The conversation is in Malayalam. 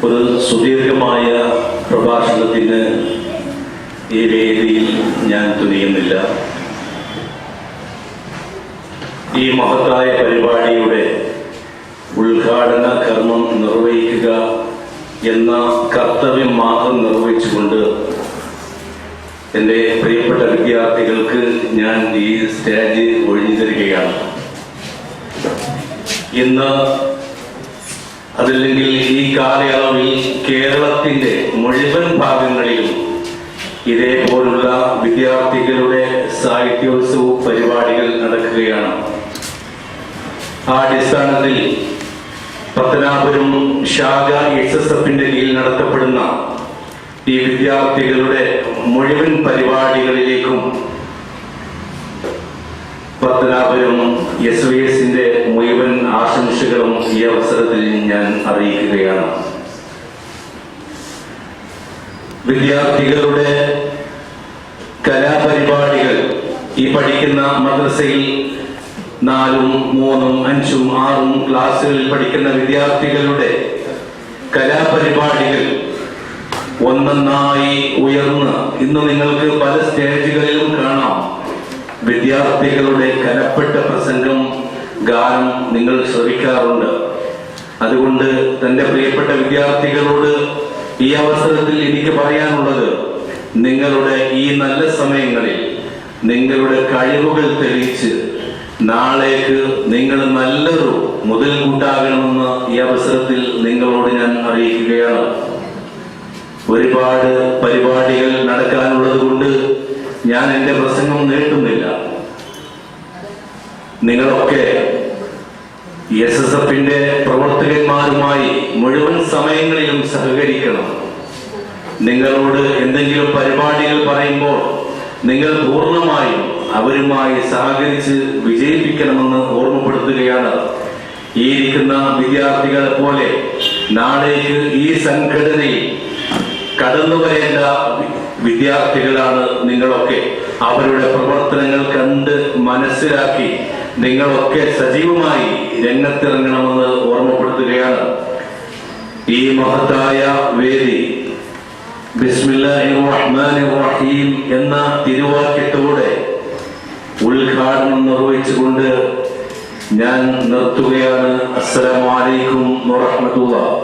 ഒരു സുദീർഘമായ പ്രഭാഷണത്തിന് ഈ വേദിയിൽ ഞാൻ തുനിയുന്നില്ല. ഈ മഹത്തായ പരിപാടിയുടെ ഉദ്ഘാടന കർമ്മം നിർവഹിക്കുക എന്ന കർത്തവ്യം മാത്രം നിർവഹിച്ചുകൊണ്ട് എൻ്റെ പ്രിയപ്പെട്ട വിദ്യാർത്ഥികൾക്ക് ഞാൻ ഈ സ്റ്റേജ് ഒഴിഞ്ഞു തരികയാണ്. ഇന്ന് അതല്ലെങ്കിൽ ഈ കാലയളവിൽ കേരളത്തിൻ്റെ മുഴുവൻ ഭാഗങ്ങളിലും ഇതേപോലുള്ള വിദ്യാർത്ഥികളുടെ സാഹിത്യോത്സവ പരിപാടികൾ നടക്കുകയാണ്. ആ അടിസ്ഥാനത്തിൽ പത്തനാപുരം ശാഖ SSFന്റെ കീഴിൽ നടത്തപ്പെടുന്ന ഈ വിദ്യാർത്ഥികളുടെ മുഴുവൻ പരിപാടികളിലേക്കും പത്തനാപുരം SYSന്റെ മുഴുവൻ ആശംസകളും ഈ അവസരത്തിൽ ഞാൻ അറിയിക്കുകയാണ്. വിദ്യാർത്ഥികളുടെ കലാപരിപാടികൾ ഈ പഠിക്കുന്ന മദ്രസയിൽ 4, 3, 5, 6 ക്ലാസ്സുകളിൽ പഠിക്കുന്ന വിദ്യാർത്ഥികളുടെ കലാപരിപാടികൾ ഒന്നൊന്നായി ഉയർന്ന് ഇന്ന് നിങ്ങൾക്ക് പല സ്റ്റേജുകളിലും കാണാം. വിദ്യാർത്ഥികളുടെ കലപ്പെട്ട പ്രസംഗം, ഗാനം നിങ്ങൾ ശ്രവിക്കാറുണ്ട്. അതുകൊണ്ട് തന്റെ പ്രിയപ്പെട്ട വിദ്യാർത്ഥികളോട് ഈ അവസരത്തിൽ എനിക്ക് പറയാനുള്ളത്, നിങ്ങളുടെ ഈ നല്ല സമയങ്ങളിൽ നിങ്ങളുടെ കഴിവുകൾ തെളിയിച്ച് നാളേക്ക് നിങ്ങൾ നല്ലൊരു മുതൽകൂട്ടാകണമെന്ന് ഈ അവസരത്തിൽ നിങ്ങളോട് ഞാൻ അറിയിക്കുകയാണ്. ഒരുപാട് പരിപാടികൾ നടക്കാനുള്ളത് കൊണ്ട് ഞാൻ എൻ്റെ പ്രസംഗം നീട്ടുന്നില്ല. നിങ്ങളൊക്കെ SSFന്റെ പ്രവർത്തകന്മാരുമായി മുഴുവൻ സമയങ്ങളിലും സഹകരിക്കണം. നിങ്ങളോട് എന്തെങ്കിലും പരിപാടികൾ പറയുമ്പോൾ നിങ്ങൾ പൂർണ്ണമായും അവരുമായി സഹകരിച്ച് വിജയിപ്പിക്കണമെന്ന് ഓർമ്മപ്പെടുത്തുകയാണ്. ഈ ഇരിക്കുന്ന വിദ്യാർത്ഥികളെ പോലെ നാളേക്ക് ഈ സംഘടനയിൽ കടന്നു വരേണ്ട വിദ്യാർത്ഥികളാണ് നിങ്ങളൊക്കെ. അവരുടെ പ്രവർത്തനങ്ങൾ കണ്ട് മനസ്സിലാക്കി നിങ്ങളൊക്കെ സജീവമായി രംഗത്തിറങ്ങണമെന്ന് ഓർമ്മപ്പെടുത്തുകയാണ്. ഈ മഹത്തായ വേദി ബിസ്മില്ലാഹിർ റഹ്മാനിർ റഹീം എന്ന തിരുവാക്യത്തോടെ ഉദ്ഘാടനം നിർവഹിച്ചുകൊണ്ട് ഞാൻ നിർത്തുകയാണ്. അസ്സലാമു അലൈക്കും വറഹ്മത്തുള്ളാഹി.